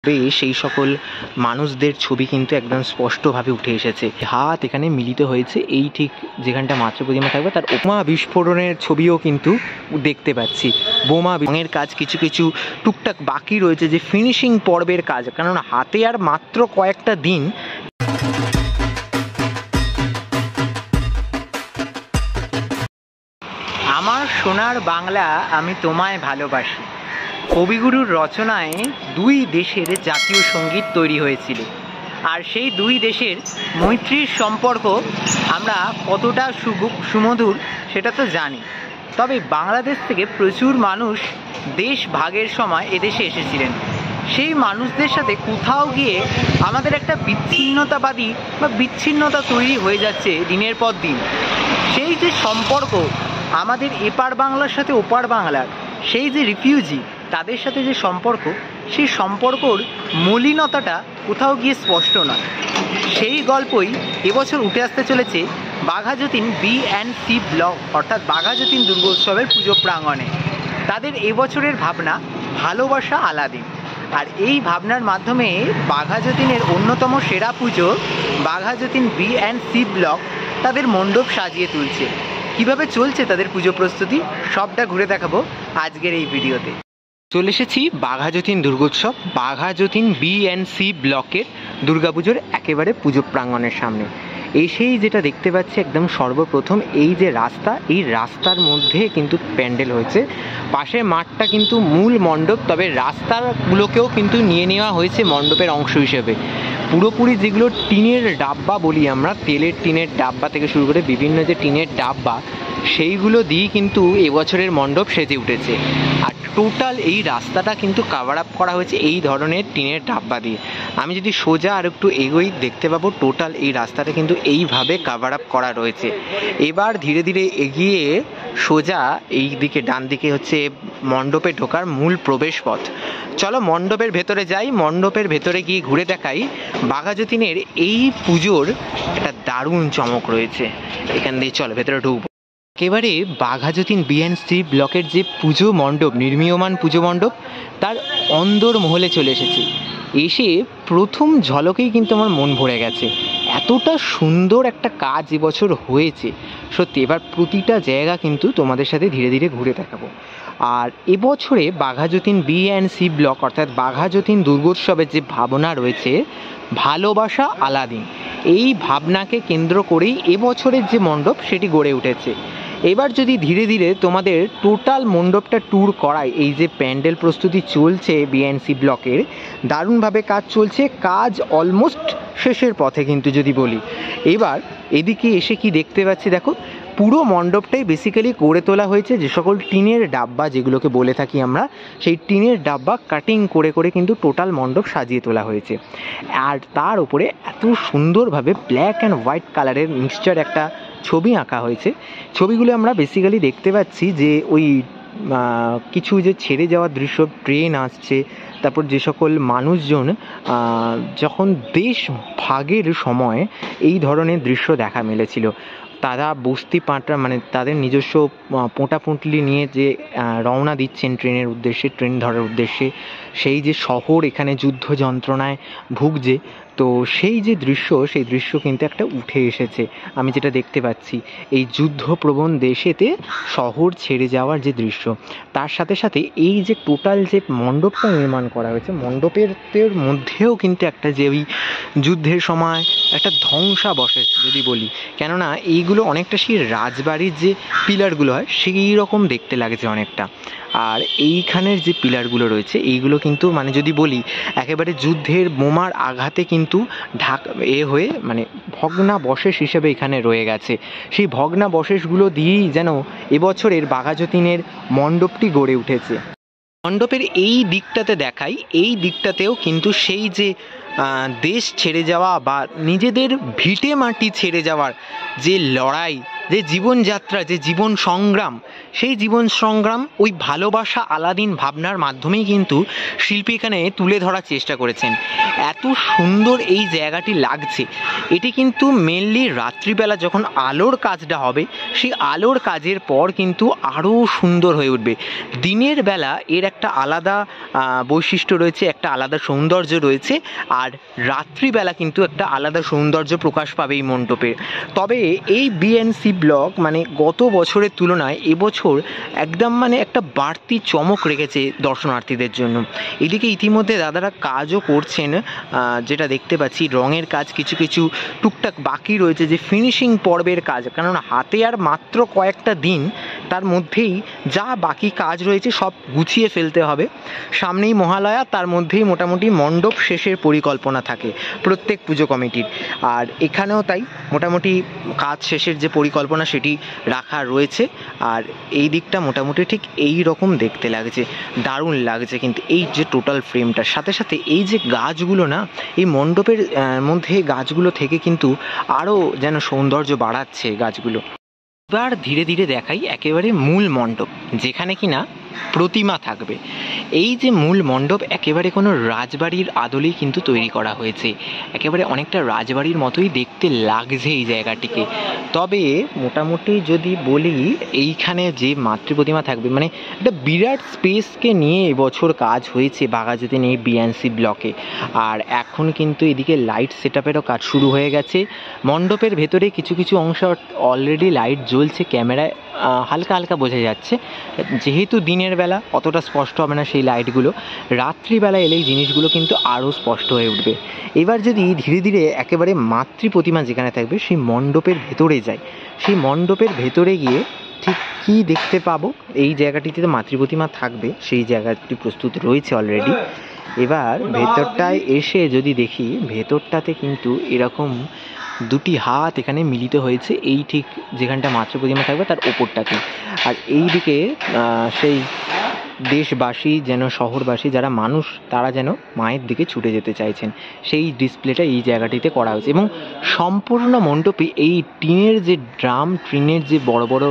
সেই সকল মানুষদের ছবি কিন্তু একদম স্পষ্টভাবে উঠে এসেছে। হাত এখানে মিলিত হয়েছে, এই ঠিক যেখানটা মাতৃ প্রতিমা থাকবে তার বোমা বিস্ফোরণের ছবিও কিন্তু দেখতে পাচ্ছি। বোমা রঙের কাজ কিছু কিছু টুকটাক বাকি রয়েছে, যে ফিনিশিং পর্বের কাজ, কারণ হাতে আর মাত্র কয়েকটা দিন। আমার সোনার বাংলা, আমি তোমায় ভালোবাসি কবিগুরুর রচনায় দুই দেশের জাতীয় সঙ্গীত তৈরি হয়েছিল। আর সেই দুই দেশের মৈত্রীর সম্পর্ক আমরা কতটা সুমধুর সেটা তো জানি। তবে বাংলাদেশ থেকে প্রচুর মানুষ দেশ ভাগের সময় এদেশে এসেছিলেন। সেই মানুষদের সাথে কোথাও গিয়ে আমাদের একটা বিচ্ছিন্নতাবাদী বা বিচ্ছিন্নতা তৈরি হয়ে যাচ্ছে দিনের পর দিন। সেই যে সম্পর্ক আমাদের এপার বাংলার সাথে ওপার বাংলার, সেই যে রিফিউজি তাদের সাথে যে সম্পর্ক, সেই সম্পর্কর মলিনতাটা কোথাও গিয়ে স্পষ্ট নয়। সেই গল্পই এবছর উঠে আসতে চলেছে বাঘাযতীন B&C ব্লক, অর্থাৎ বাঘাযতীন দুর্গোৎসবের পুজো প্রাঙ্গণে। তাদের এবছরের ভাবনা ভালোবাসা আলাদিন। আর এই ভাবনার মাধ্যমে বাঘাযতীনের অন্যতম সেরা পুজো বাঘাযতীন B&C ব্লক তাদের মণ্ডপ সাজিয়ে তুলছে। কিভাবে চলছে তাদের পুজো প্রস্তুতি, সবটা ঘুরে দেখাবো আজকের এই ভিডিওতে। চলে এসেছি বাঘাযতীন দুর্গোৎসব, বাঘাযতীন B&C ব্লকের দুর্গাপুজোর একেবারে পুজো প্রাঙ্গণের সামনে। এসেই যেটা দেখতে পাচ্ছি একদম সর্বপ্রথম এই যে রাস্তা, এই রাস্তার মধ্যে কিন্তু প্যান্ডেল হয়েছে। পাশের মাঠটা কিন্তু মূল মণ্ডপ, তবে রাস্তাগুলোকেও কিন্তু নিয়ে নেওয়া হয়েছে মণ্ডপের অংশ হিসেবে। পুরোপুরি যেগুলো টিনের ডাব্বা বলি আমরা, তেলের টিনের ডাব্বা থেকে শুরু করে বিভিন্ন যে টিনের ডাব্বা, সেইগুলো দিয়েই কিন্তু এবছরের মণ্ডপ সেজে উঠেছে। আর টোটাল এই রাস্তাটা কিন্তু কাভার আপ করা হয়েছে এই ধরনের টিনের ডাব্বা দিয়ে। আমি যদি সোজা আর একটু এগোই দেখতে পাবো টোটাল এই রাস্তাটা কিন্তু এইভাবে কাভার আপ করা রয়েছে। এবার ধীরে ধীরে এগিয়ে সোজা এই দিকে ডান দিকে হচ্ছে মণ্ডপে ঢোকার মূল প্রবেশ পথ। চলো মণ্ডপের ভেতরে যাই, মণ্ডপের ভেতরে গিয়ে ঘুরে দেখাই বাঘাযতীনের এই পুজোর একটা দারুণ চমক রয়েছে। এখান দিয়ে চলো ভেতরে ঢুকবো। একেবারে বাঘাযতীন B&C ব্লকের যে পুজো মণ্ডপ, নির্মীয়মান পুজো মণ্ডপ, তার অন্দর মহলে চলে এসেছি। এসে প্রথম ঝলকেই কিন্তু আমার মন ভরে গেছে। এতটা সুন্দর একটা কাজ এবছর হয়েছে সত্যি। এবার প্রতিটা জায়গা কিন্তু তোমাদের সাথে ধীরে ধীরে ঘুরে দেখাবো। আর এবছরে বাঘাযতীন B&C ব্লক অর্থাৎ বাঘাযতীন দুর্গোৎসবের যে ভাবনা রয়েছে ভালোবাসা আলাদিন, এই ভাবনাকে কেন্দ্র করেই এবছরের যে মণ্ডপ সেটি গড়ে উঠেছে। এবার যদি ধীরে ধীরে তোমাদের টোটাল মণ্ডপটা ট্যুর করায়, এই যে প্যান্ডেল প্রস্তুতি চলছে B&C ব্লকের, দারুণভাবে কাজ চলছে, কাজ অলমোস্ট শেষের পথে কিন্তু যদি বলি। এবার এদিকে এসে কি দেখতে পাচ্ছি দেখো, পুরো মণ্ডপটাই বেসিক্যালি গড়ে তোলা হয়েছে যে সকল টিনের ডাব্বা যেগুলোকে বলে থাকি আমরা, সেই টিনের ডাব্বা কাটিং করে করে কিন্তু টোটাল মণ্ডপ সাজিয়ে তোলা হয়েছে। আর তার উপরে এত সুন্দরভাবে ব্ল্যাক অ্যান্ড হোয়াইট কালারের মিক্সচার একটা ছবি আঁকা হয়েছে। ছবিগুলো আমরা বেসিক্যালি দেখতে পাচ্ছি যে ওই কিছু যে ছেড়ে যাওয়ার দৃশ্য, ট্রেন আসছে, তারপর যে সকল মানুষজন যখন দেশ ভাগের সময় এই ধরনের দৃশ্য দেখা মিলেছিল, তারা বস্তি পাঁটা মানে তাদের নিজস্ব পোঁটাপুঁটলি নিয়ে যে রওনা দিচ্ছেন ট্রেনের উদ্দেশ্যে, ট্রেন ধরার উদ্দেশ্যে, সেই যে শহর এখানে যুদ্ধ যন্ত্রণায় ভুগছে, তো সেই যে দৃশ্য, সেই দৃশ্য কিন্তু একটা উঠে এসেছে। আমি যেটা দেখতে পাচ্ছি এই যুদ্ধপ্রবণ দেশেতে শহর ছেড়ে যাওয়ার যে দৃশ্য, তার সাথে সাথে এই যে টোটাল যে মণ্ডপটা নির্মাণ করা হয়েছে, মণ্ডপের মধ্যেও কিন্তু একটা যে ওই যুদ্ধের সময় একটা ধ্বংসাবশেষ যদি বলি, কেননা এইগুলো অনেকটা সেই রাজবাড়ির যে পিলারগুলো হয় সেই রকম দেখতে লাগছে অনেকটা। আর এইখানের যে পিলারগুলো রয়েছে এইগুলো কিন্তু মানে যদি বলি একেবারে যুদ্ধের বোমার আঘাতে কিন্তু হয়ে মানে ভগ্নাবশেষ হিসেবে এখানে রয়ে গেছে। সেই ভগ্নাবশেষগুলো দিয়েই যেন এবছরের বাঘাযতীনের মণ্ডপটি গড়ে উঠেছে। মণ্ডপের এই দিকটাতে দেখাই, এই দিকটাতেও কিন্তু সেই যে দেশ ছেড়ে যাওয়া বা নিজেদের ভিটে মাটি ছেড়ে যাওয়ার যে লড়াই, যে জীবনযাত্রা, যে জীবন সংগ্রাম, সেই জীবন সংগ্রাম ওই ভালোবাসা আলাদিন ভাবনার মাধ্যমেই কিন্তু শিল্পী এখানে তুলে ধরার চেষ্টা করেছেন। এত সুন্দর এই জায়গাটি লাগছে। এটি কিন্তু মেনলি রাত্রিবেলা যখন আলোর কাজটা হবে, সেই আলোর কাজের পর কিন্তু আরও সুন্দর হয়ে উঠবে। দিনের বেলা এর একটা আলাদা বৈশিষ্ট্য রয়েছে, একটা আলাদা সৌন্দর্য রয়েছে, আর রাত্রিবেলা কিন্তু একটা আলাদা সৌন্দর্য প্রকাশ পাবে এই মণ্ডপে। তবে এই বিএনসি ব্লক মানে গত বছরের তুলনায় এবছর একদম মানে একটা বাড়তি চমক রেখেছে দর্শনার্থীদের জন্য। এদিকে ইতিমধ্যে দাদারা কাজও করছেন, যেটা দেখতে পাচ্ছি রঙের কাজ কিছু কিছু টুকটাক বাকি রয়েছে, যে ফিনিশিং পর্বের কাজ, কারণ হাতে আর মাত্র কয়েকটা দিন, তার মধ্যেই যা বাকি কাজ রয়েছে সব গুছিয়ে ফেলতে হবে। সামনেই মহালয়া, তার মধ্যেই মোটামুটি মণ্ডপ শেষের পরিকল্পনা থাকে প্রত্যেক পুজো কমিটির, আর এখানেও তাই মোটামুটি কাজ শেষের যে পরিকল্পনা সেটি রাখা রয়েছে। আর এই দিকটা মোটামুটি ঠিক এই রকম দেখতে লাগছে, দারুণ লাগছে কিন্তু এই যে টোটাল ফ্রেমটার সাথে সাথে এই যে গাছগুলো না, এই মণ্ডপের মধ্যে গাছগুলো থেকে কিন্তু আরও যেন সৌন্দর্য বাড়াচ্ছে গাছগুলো। এবার ধীরে ধীরে দেখাই একেবারে মূল মণ্ডপ, যেখানে কিনা প্রতিমা থাকবে। এই যে মূল মণ্ডপ একেবারে কোনো রাজবাড়ির আদলেই কিন্তু তৈরি করা হয়েছে, একেবারে অনেকটা রাজবাড়ির মতোই দেখতে লাগছে এই জায়গাটিকে। তবে মোটামুটি যদি বলি এইখানে যে মাতৃ প্রতিমা থাকবে, মানে একটা বিরাট স্পেসকে নিয়ে এবছর কাজ হয়েছে বাঘাযতীন এই বিএনসি ব্লকে। আর এখন কিন্তু এদিকে লাইট সেট আপেরও কাজ শুরু হয়ে গেছে। মণ্ডপের ভেতরে কিছু কিছু অংশ অলরেডি লাইট জ্বলছে, ক্যামেরায় হালকা হালকা বোঝা যাচ্ছে। যেহেতু দিনের বেলা অতটা স্পষ্ট হবে না সেই লাইটগুলো, রাত্রিবেলা এলেই জিনিসগুলো কিন্তু আরও স্পষ্ট হয়ে উঠবে। এবার যদি ধীরে ধীরে একেবারে মাতৃ প্রতিমা যেখানে থাকবে সেই মণ্ডপের ভেতরে যাই, সেই মণ্ডপের ভেতরে গিয়ে ঠিক কী দেখতে পাবো, এই জায়গাটিতে তো মাতৃ প্রতিমা থাকবে, সেই জায়গাটি প্রস্তুত রয়েছে অলরেডি। এবার ভেতরটায় এসে যদি দেখি, ভেতরটাতে কিন্তু এরকম দুটি হাত এখানে মিলিত হয়েছে, এই ঠিক যেখানটা মাতৃ প্রতিমা থাকবে তার ওপরটাতে। আর এই দিকে সেই দেশবাসী যেন, শহরবাসী যারা মানুষ, তারা যেন মায়ের দিকে ছুটে যেতে চাইছেন, সেই ডিসপ্লেটা এই জায়গাটিতে করা হয়েছে। এবং সম্পূর্ণ মণ্ডপে এই টিনের যে ড্রাম, টিনের যে বড় বড়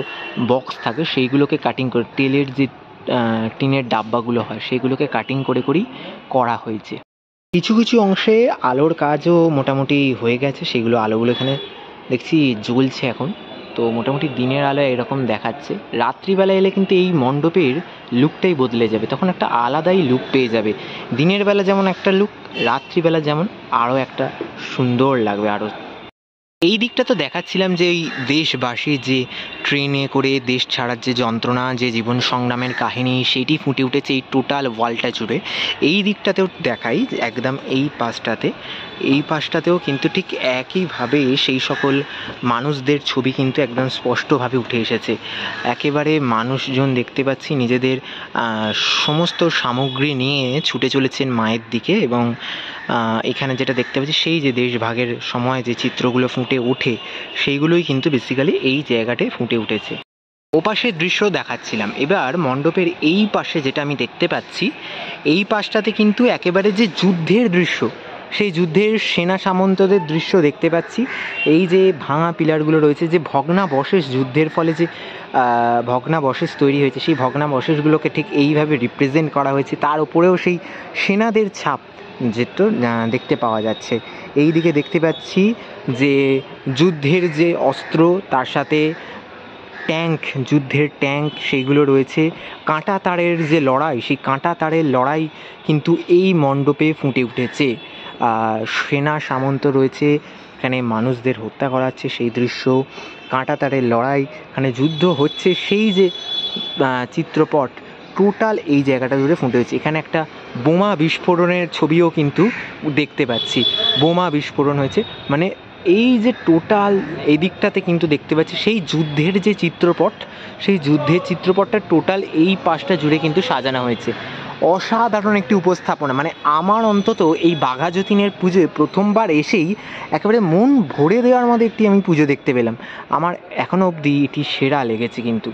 বক্স থাকে সেইগুলোকে কাটিং করে, তেলের যে টিনের ডাব্বাগুলো হয় সেগুলোকে কাটিং করে করেই করা হয়েছে। কিছু কিছু অংশে আলোর কাজও মোটামুটি হয়ে গেছে, সেগুলো আলোগুলো এখানে দেখছি জ্বলছে এখন। তো মোটামুটি দিনের আলো এরকম দেখাচ্ছে, রাত্রিবেলা এলে কিন্তু এই মণ্ডপের লুকটাই বদলে যাবে, তখন একটা আলাদাই লুক পেয়ে যাবে। দিনের বেলা যেমন একটা লুক, রাত্রিবেলা যেমন আরও একটা সুন্দর লাগবে আরও। এই দিকটা তো দেখাচ্ছিলাম যে এই দেশবাসী যে ট্রেনে করে দেশ ছাড়ার যে যন্ত্রণা, যে জীবন সংগ্রামের কাহিনী, সেটি ফুটে উঠেছে এই টোটাল ওয়ালটা জুড়ে। এই দিকটাতেও দেখাই একদম এই পাশটাতেও কিন্তু ঠিক একইভাবে সেই সকল মানুষদের ছবি কিন্তু একদম স্পষ্টভাবে উঠে এসেছে। একেবারে মানুষজন দেখতে পাচ্ছি নিজেদের সমস্ত সামগ্রী নিয়ে ছুটে চলেছেন মায়ের দিকে। এবং এখানে যেটা দেখতে পাচ্ছি, সেই যে দেশভাগের সময় যে চিত্রগুলো ফুটে ওঠে সেইগুলোই কিন্তু বেসিক্যালি এই জায়গাটায় ফুটে উঠেছে। ওপাশের দৃশ্য দেখাচ্ছিলাম। এবার মণ্ডপের এই পাশে যেটা আমি দেখতে পাচ্ছি, এই পাশটাতে কিন্তু একেবারে যে যুদ্ধের দৃশ্য, সেই যুদ্ধের সেনা সামন্তদের দৃশ্য দেখতে পাচ্ছি। এই যে ভাঙা পিলারগুলো রয়েছে, যে ভগ্নাবশেষ, যুদ্ধের ফলে যে ভগ্নাবশেষ তৈরি হয়েছে, সেই ভগ্নাবশেষগুলোকে ঠিক এইভাবে রিপ্রেজেন্ট করা হয়েছে। তার উপরেও সেই সেনাদের ছাপ যেটা দেখতে পাওয়া যাচ্ছে। এই দিকে দেখতে পাচ্ছি যে যুদ্ধের যে অস্ত্র, তার সাথে ট্যাঙ্ক, যুদ্ধের ট্যাঙ্ক সেইগুলো রয়েছে। কাঁটা তারের যে লড়াই, সেই কাঁটা তারের লড়াই কিন্তু এই মণ্ডপে ফুটে উঠেছে। সেনা সামন্ত রয়েছে, এখানে মানুষদের হত্যা করা হচ্ছে সেই দৃশ্য, কাঁটা তারের লড়াই, এখানে যুদ্ধ হচ্ছে সেই যে চিত্রপট, টোটাল এই জায়গাটা জুড়ে ফুটে হয়েছে। এখানে একটা বোমা বিস্ফোরণের ছবিও কিন্তু দেখতে পাচ্ছি, বোমা বিস্ফোরণ হয়েছে। মানে এই যে টোটাল এই দিকটাতে কিন্তু দেখতে পাচ্ছি সেই যুদ্ধের যে চিত্রপট, সেই যুদ্ধের চিত্রপটটা টোটাল এই পাশটা জুড়ে কিন্তু সাজানো হয়েছে। অসাধারণ একটি উপস্থাপনা, মানে আমার অন্তত এই বাঘাযতীনের পুজোয় প্রথমবার এসেই একেবারে মন ভরে দেওয়ার মতো একটি আমি পুজো দেখতে পেলাম। আমার এখনও অবধি এটি সেরা লেগেছে কিন্তু।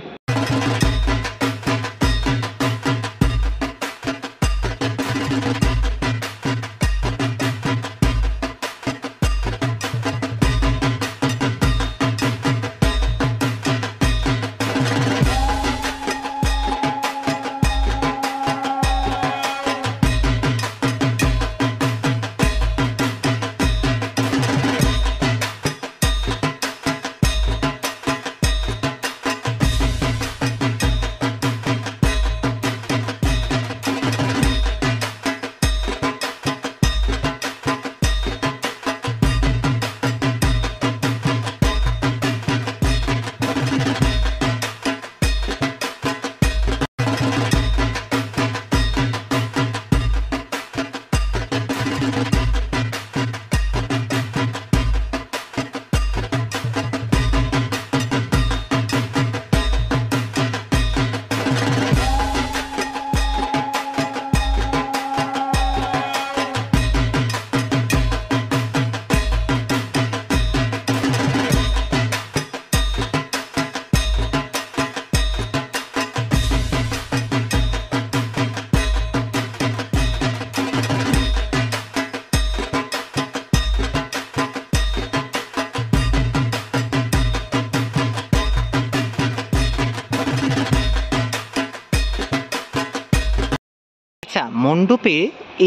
আচ্ছা, মণ্ডপে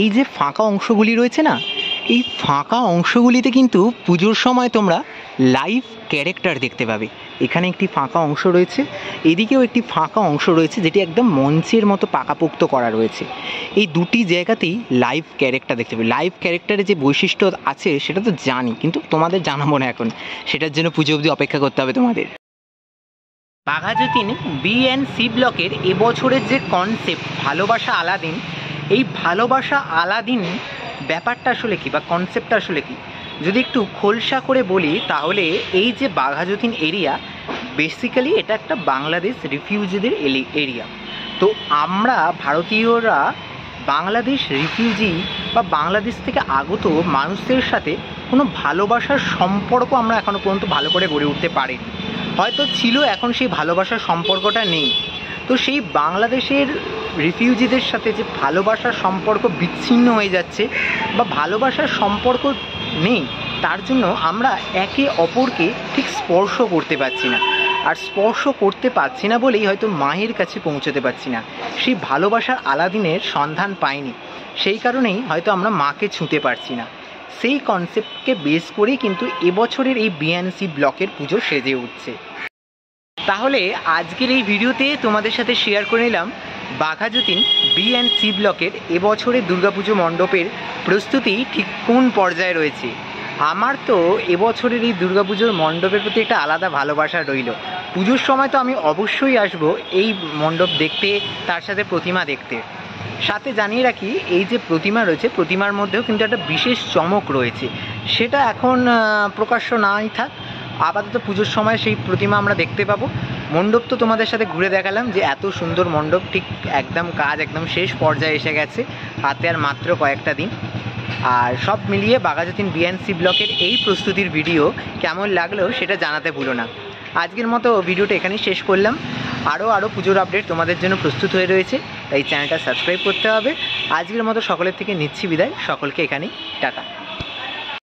এই যে ফাঁকা অংশগুলি রয়েছে না, এই ফাঁকা অংশগুলিতে কিন্তু পুজোর সময় তোমরা লাইভ ক্যারেক্টার দেখতে পাবে। এখানে একটি ফাঁকা অংশ রয়েছে, এদিকেও একটি ফাঁকা অংশ রয়েছে যেটি একদম মঞ্চের মতো পাকাপোক্ত করা রয়েছে। এই দুটি জায়গাতেই লাইভ ক্যারেক্টার দেখতে পাবে। লাইভ ক্যারেক্টারের যে বৈশিষ্ট্য আছে সেটা তো জানি, কিন্তু তোমাদের জানাবো না এখন, সেটার জন্য পুজো অবধি অপেক্ষা করতে হবে তোমাদের। বাঘাযতীন বি&সি ব্লকের এবছরের যে কনসেপ্ট ভালোবাসা আলাদিন, এই ভালোবাসা আলাদিন ব্যাপারটা আসলে কি বা কনসেপ্টটা আসলে কি যদি একটু খোলসা করে বলি, তাহলে এই যে বাঘাযতীন এরিয়া বেসিক্যালি এটা একটা বাংলাদেশ রিফিউজিদের এরিয়া। তো আমরা ভারতীয়রা বাংলাদেশ রিফিউজি বা বাংলাদেশ থেকে আগত মানুষদের সাথে কোনো ভালোবাসার সম্পর্ক আমরা এখনও পর্যন্ত ভালো করে গড়ে উঠতে পারিনি। হয়তো ছিল, এখন সেই ভালোবাসার সম্পর্কটা নেই। তো সেই বাংলাদেশের রিফিউজিদের সাথে যে ভালোবাসার সম্পর্ক বিচ্ছিন্ন হয়ে যাচ্ছে বা ভালোবাসার সম্পর্ক নেই, তার জন্য আমরা একে অপরকে ঠিক স্পর্শ করতে পারছি না। আর স্পর্শ করতে পারছি না বলেই হয়তো মায়ের কাছে পৌঁছতে পারছি না, সেই ভালোবাসার আলাদিনের সন্ধান পাইনি, সেই কারণেই হয়তো আমরা মাকে ছুঁতে পারছি না। সেই কনসেপ্টকে বেস করেই কিন্তু এবছরের এই বি&সি ব্লকের পুজো সেজে উঠছে। তাহলে আজকের এই ভিডিওতে তোমাদের সাথে শেয়ার করে নিলাম বাঘাযতীন বি&সি ব্লকের এবছরের দুর্গাপুজো মণ্ডপের প্রস্তুতি ঠিক কোন পর্যায়ে রয়েছে। আমার তো এবছরের এই দুর্গাপুজোর মণ্ডপের প্রতি একটা আলাদা ভালোবাসা রইল। পুজোর সময় তো আমি অবশ্যই আসব এই মণ্ডপ দেখতে, তার সাথে প্রতিমা দেখতে। সাথে জানিয়ে রাখি, এই যে প্রতিমা রয়েছে, প্রতিমার মধ্যেও কিন্তু একটা বিশেষ চমক রয়েছে, সেটা এখন প্রকাশ্য নাই থাক, আপাতত পুজোর সময় সেই প্রতিমা আমরা দেখতে পাবো। মণ্ডপ তো তোমাদের সাথে ঘুরে দেখালাম যে এত সুন্দর মণ্ডপ, ঠিক একদম কাজ একদম শেষ পর্যায়ে এসে গেছে, হাতে আর মাত্র কয়েকটা দিন। আর সব মিলিয়ে বাঘাযতীন বি&সি ব্লকের এই প্রস্তুতির ভিডিও কেমন লাগলো সেটা জানাতে ভুলো না। আজকের মতো ভিডিওটা এখানেই শেষ করলাম। আরও পুজোর আপডেট তোমাদের জন্য প্রস্তুত হয়ে রয়েছে, তাই চ্যানেলটা সাবস্ক্রাইব করতে হবে। আজকের মতো সকলের থেকে নিচ্ছি বিদায়, সকলকে এখানেই টাটা।